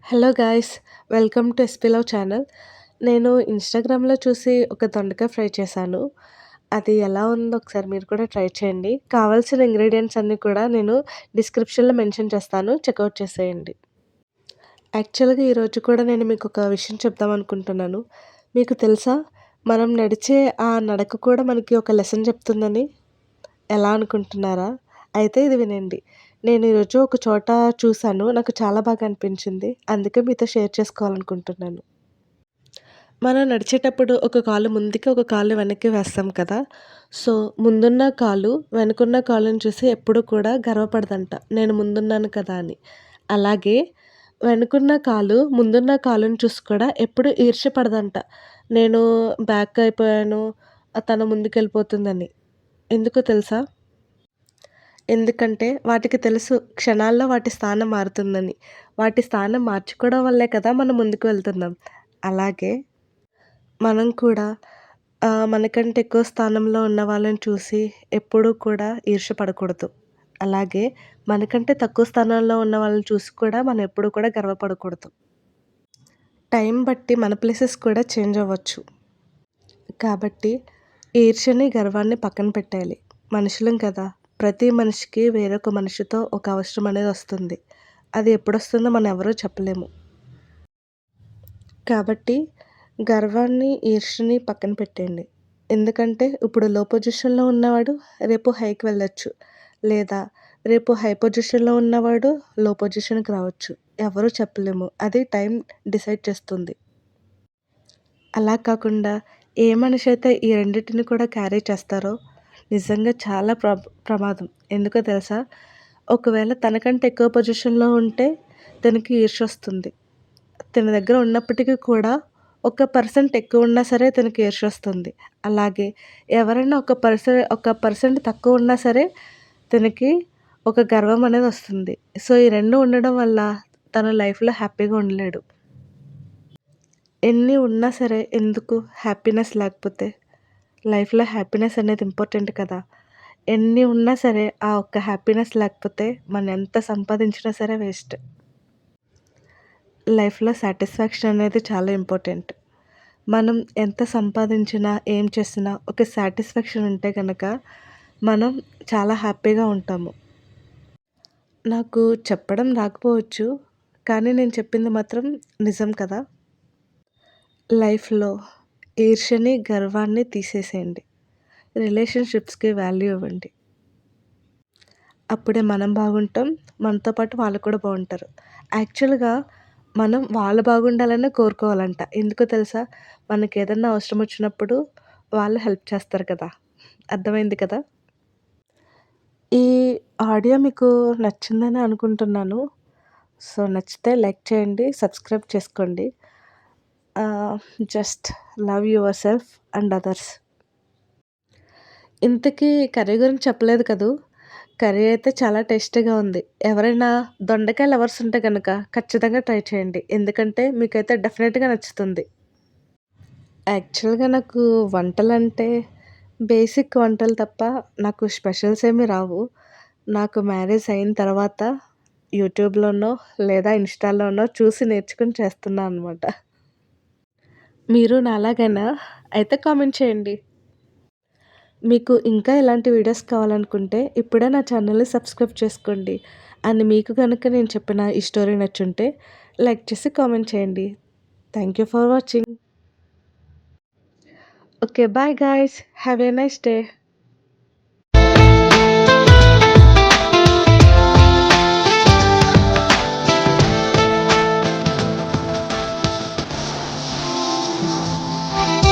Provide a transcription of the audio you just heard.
Hello guys! Welcome to SP love channel. నేను ఇన్‌స్టాగ్రామ్‌లో చూసి ఒక దొండకాయ ఫ్రై చేశాను. అది ఎలా ఉందో ఒకసారి మీరు కూడా ట్రై చేయండి. కావాల్సిన ఇంగ్రీడియెంట్స్ అన్నీ కూడా నేను డిస్క్రిప్షన్‌లో మెన్షన్ చేస్తాను. చెక్‌ఔట్ చేసేయండి. యాక్చువల్‌గా ఈరోజు కూడా నేను మీకొక విషయం చెప్దామనుకుంటున్నాను. మీకు తెలుసా? మనం నడిచే ఆ నడక కూడా మనకి ఒక లెసన్ చెప్తుందని. ఎలా అనుకుంటున్నారా? అయితే ఇది వినండి. నేను ఈరోజు ఒక చోట చూసాను. నాకు చాలా బాగా అనిపించింది. అందుకే మీతో షేర్ చేసుకోవాలనుకుంటున్నాను. మనం నడిచేటప్పుడు ఒక కాలు ముందుకి, ఒక కాలు వెనక్కి వేస్తాం కదా! సో, ముందున్న కాలు, వెనకున్న కాలుని చూసి ఎప్పుడూ కూడా గర్వపడదంట. నేను ముందున్నాను కదా అని. అలాగే వెనకున్న కాలు, ముందున్న కాలుని చూసి కూడా ఎప్పుడు ఈర్ష్య పడదంట. నేను బ్యాక్ అయిపోయాను, తను ముందుకెళ్ళిపోతుందని. ఎందుకో తెలుసా? ఎందుకంటే వాటికి తెలుసు క్షణాల్లో వాటి స్థానం మారుతుందని. వాటి స్థానం మార్చుకోవడం వల్లే కదా మనం ముందుకు వెళ్తున్నాం. అలాగే మనం కూడా మనకంటే ఎక్కువ స్థానంలో ఉన్న వాళ్ళని చూసి ఎప్పుడూ కూడా ఈర్ష్య పడకూడదు. అలాగే మనకంటే తక్కువ స్థానంలో ఉన్న వాళ్ళని చూసి కూడా మనం ఎప్పుడూ కూడా గర్వపడకూడదు. టైం బట్టి మన ప్లేసెస్ కూడా చేంజ్ అవ్వచ్చు. కాబట్టి ఈర్ష్యని, గర్వాన్ని పక్కన పెట్టేయాలి. మనుషులం కదా! ప్రతి మనిషికి వేరొక మనిషితో ఒక అవసరం అనేది వస్తుంది. అది ఎప్పుడొస్తుందో మనం ఎవరు చెప్పలేము. కాబట్టి గర్వాన్ని, ఈర్ష్యని పక్కన పెట్టేయండి. ఎందుకంటే ఇప్పుడు లో పొజిషన్‌లో ఉన్నవాడు రేపు హైకి వెళ్ళొచ్చు. లేదా రేపు హై పొజిషన్‌లో ఉన్నవాడు లో పొజిషన్‌కి రావచ్చు. ఎవరు చెప్పలేము. అది టైం డిసైడ్ చేస్తుంది. అలా కాకుండా ఏ మనిషైతే ఈ రెండిటిని కూడా క్యారీ చేస్తారో నిజంగా చాలా ప్రమాదం. ఎందుకో తెలుసా? ఒకవేళ తనకంటే ఎక్కువ పొజిషన్‌లో ఉంటే తనకి ఈర్ష్యొస్తుంది. తన దగ్గర ఉన్నప్పటికీ కూడా ఒక పర్సెంట్ ఎక్కువ ఉన్నా సరే తనకి ఈర్ష్యొస్తుంది. అలాగే ఎవరైనా ఒక పర్సెంట్ తక్కువ ఉన్నా సరే తనకి ఒక గర్వం అనేది వస్తుంది. సో, ఈ 2 ఉండడం వల్ల తను లైఫ్‌లో హ్యాపీగా ఉండలేడు. ఎన్ని ఉన్నా సరే ఎందుకు హ్యాపీనెస్ లేకపోతే? లైఫ్‌లో హ్యాపీనెస్ అనేది ఇంపార్టెంట్ కదా! ఎన్ని ఉన్నా సరే ఆ ఒక్క హ్యాపీనెస్ లేకపోతే మనం ఎంత సంపాదించినా సరే వేస్ట్. లైఫ్‌లో సాటిస్ఫాక్షన్ అనేది చాలా ఇంపార్టెంట్. మనం ఎంత సంపాదించినా, ఏం చేసినా ఒక సాటిస్ఫాక్షన్ ఉంటే గనక మనం చాలా హ్యాపీగా ఉంటాము. నాకు చెప్పడం రాకపోవచ్చు. కానీ నేను చెప్పింది మాత్రం నిజం కదా! లైఫ్‌లో ఈర్ష్యని, గర్వాన్ని తీసేసేయండి. రిలేషన్‌షిప్స్‌కి వాల్యూ ఇవ్వండి. అప్పుడే మనం బాగుంటాం. మనతో పాటు వాళ్ళు కూడా బావుంటారు. యాక్చువల్‌గా మనం వాళ్ళు బాగుండాలనే కోరుకోవాలంట. ఎందుకో తెలుసా? మనకేదన్నా అవసరం వచ్చినప్పుడు వాళ్ళు హెల్ప్ చేస్తారు కదా! అర్థమైంది కదా! ఈ ఆడియో మీకు నచ్చిందని అనుకుంటున్నాను. సో, నచ్చితే లైక్ చేయండి. సబ్స్క్రైబ్ చేసుకోండి. Just love your self and others. ఇంతకీ కర్రీ గురించి చెప్పలేదు కదూ! కర్రీ అయితే చాలా టేస్టీగా ఉంది. ఎవరైనా దొండకాయ లవర్స్ ఉంటే గనక ఖచ్చితంగా ట్రై చేయండి. ఎందుకంటే మీకైతే డెఫినెట్‌గా నచ్చుతుంది. యాక్చువల్‌గా నాకు వంటలంటే బేసిక్ వంటలు తప్ప నాకు స్పెషల్స్ ఏమి రావు. నాకు మ్యారేజ్ అయిన తర్వాత యూట్యూబ్‌లోనో లేదా ఇన్‌స్టాలోనో చూసి నేర్చుకొని చేస్తున్నా అనమాట. మీరు నాలాగేనా? అయితే కామెంట్ చేయండి. మీకు ఇంకా ఎలాంటి వీడియోస్ కావాలనుకుంటే ఇప్పుడే నా ఛానల్‌ని సబ్స్క్రైబ్ చేసుకోండి. అండ్ మీకు గనుక నేను చెప్పిన ఈ స్టోరీ నచ్చుంటే లైక్ చేసి కామెంట్ చేయండి. Thank you for watching. Okay. Bye guys. Have a nice day.